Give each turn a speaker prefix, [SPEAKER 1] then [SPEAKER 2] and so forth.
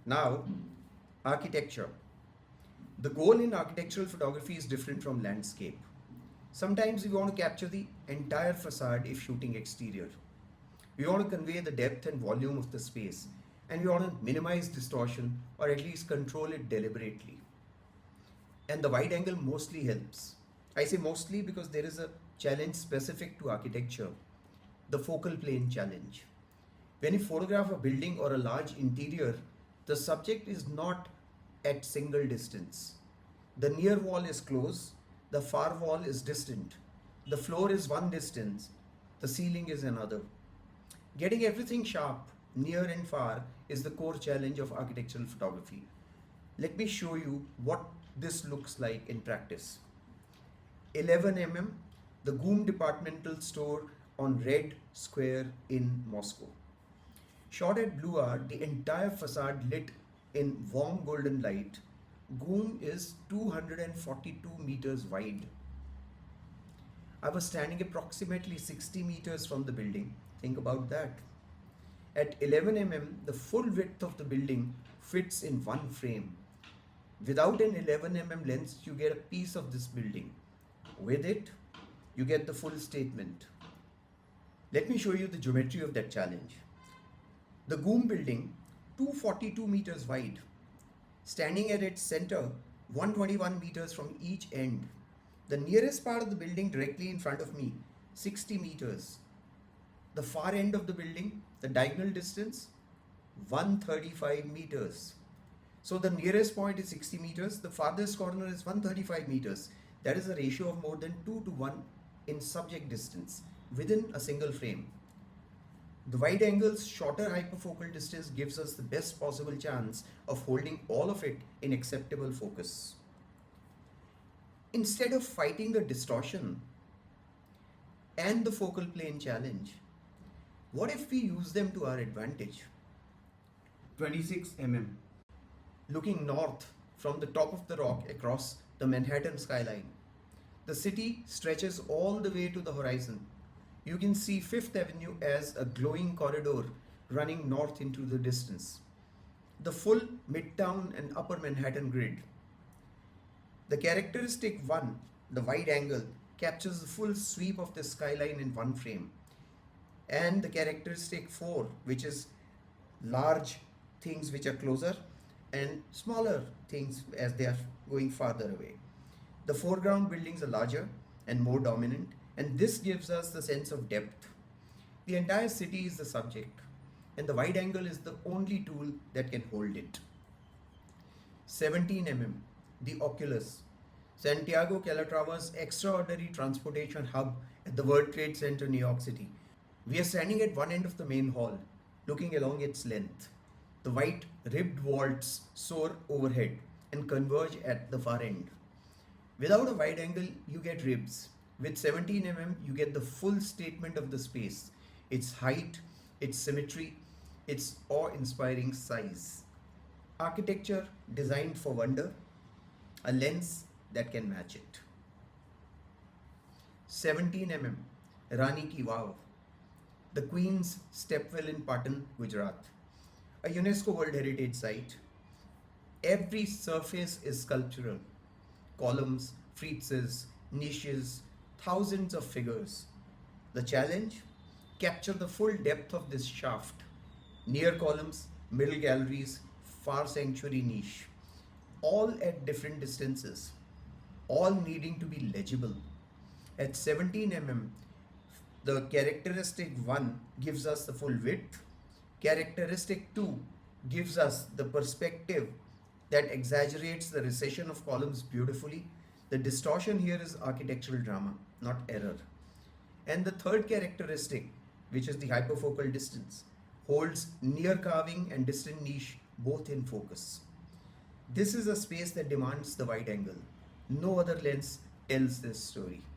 [SPEAKER 1] Now, architecture. The goal in architectural photography is different from landscape. Sometimes we want to capture the entire facade if shooting exterior. We want to convey the depth and volume of the space, and we want to minimize distortion or at least control it deliberately. And the wide angle mostly helps. I say mostly because there is a challenge specific to architecture, the focal plane challenge. When you photograph a building or a large interior, the subject is not at single distance. The near wall is close, the far wall is distant, the floor is one distance, the ceiling is another. Getting everything sharp, near and far, is the core challenge of architectural photography. Let me show you what this looks like in practice. 11 the GOOM departmental store on Red Square in Moscow. Shot at blue hour, the entire facade lit in warm golden light. GOOM is 242 meters wide. I was standing approximately 60 meters from the building. Think about that. At 11 the full width of the building fits in one frame. Without an 11 lens, you get a piece of this building. With it, you get the full statement. Let me show you the geometry of that challenge. The GOOM building, 242 meters wide, standing at its center, 121 meters from each end. The nearest part of the building directly in front of me, 60 meters. The far end of the building, the diagonal distance, 135 meters. So the nearest point is 60 meters, the farthest corner is 135 meters. That is a ratio of more than 2 to 1 in subject distance within a single frame. The wide angle's shorter hyperfocal distance gives us the best possible chance of holding all of it in acceptable focus. Instead of fighting the distortion and the focal plane challenge, what if we use them to our advantage? 26 looking north from the top of the rock across the Manhattan skyline. The city stretches all the way to the horizon. You can see Fifth Avenue as a glowing corridor running north into the distance. The full Midtown and Upper Manhattan grid. The characteristic 1, the wide angle, captures the full sweep of the skyline in one frame. And the characteristic 4, which is large things which are closer and smaller things as they are going farther away. The foreground buildings are larger and more dominant, and this gives us the sense of depth. The entire city is the subject, and the wide angle is the only tool that can hold it. 17 the Oculus, Santiago Calatrava's extraordinary transportation hub at the World Trade Center, New York City. We are standing at one end of the main hall, looking along its length. The white ribbed vaults soar overhead and converge at the far end. Without a wide angle, you get ribs. With 17 you get the full statement of the space, its height, its symmetry, its awe-inspiring size. Architecture designed for wonder, a lens that can match it. 17 Rani Ki Vav, the Queen's Stepwell in Patan, Gujarat, a UNESCO World Heritage Site. Every surface is sculptural. Columns, friezes, niches, thousands of figures. The challenge? Capture the full depth of this shaft. Near columns, middle galleries, far sanctuary niche. All at different distances. All needing to be legible. At 17 the characteristic 1 gives us the full width. Characteristic 2 gives us the perspective that exaggerates the recession of columns beautifully. The distortion here is architectural drama, not error. And the third characteristic, which is the hyperfocal distance, holds near carving and distant niche both in focus. This is a space that demands the wide angle. No other lens tells this story.